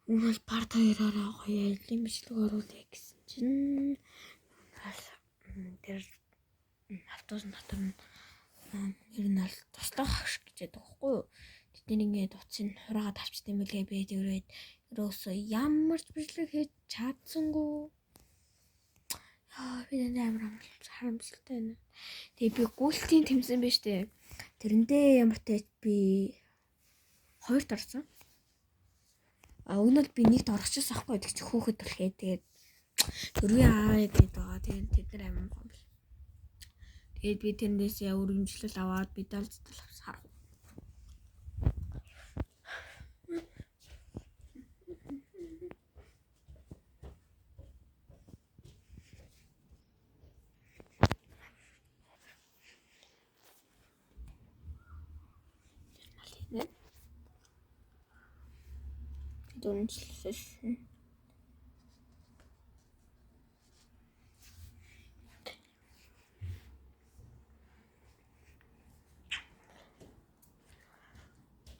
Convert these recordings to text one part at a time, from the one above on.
Үнэл парт хоёроо гоё ажлын бичлэг оруулъя гэсэн чинь тэр автобус дотор нь ер нь бол тустай багш гэж яддаг байхгүй юу? Тэд ингээд утсын хураагаад авчт юм билээ би тэрээд ерөөсөө ямар ч бичлэг хийж чадсангүй. Би энэ амар харамсалтай байна. Тэгээ би гүйлтийн тэмсэн байж тээ. Тэрэндээ ямар ч би 2-т орсон. Өгнөл би 1-т орчихсон ахгүй гэдэг чи хөөхөд төрхээ. Тэгээд дөрвийн аа гэдэг байгаа. Тэгээд тэд нар амар гоо бил. Тэгээд би тэрнээсээ өргөмжлөл аваад медаль зэтэл авсан. Дүнжлэл.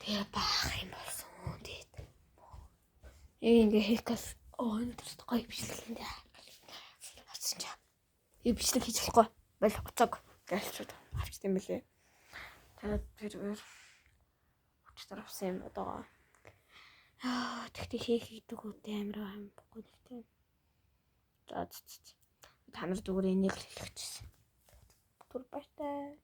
Тэгээ баах юм болсон. Тэгээд ингээ хийхээс өнөрт гоё бичлэг энэ авсан чам. Бичлэг хийж болохгүй. Бол уцаг гэлчүүд авчт юм билээ. Тэгээд тэр өчтөр авсан юм одоо. Тэгтээ хийдэг үедээ амар байхгүй нэгтэй. За та нар зүгээр энийг л хэлчихсэн. Түр баяртай.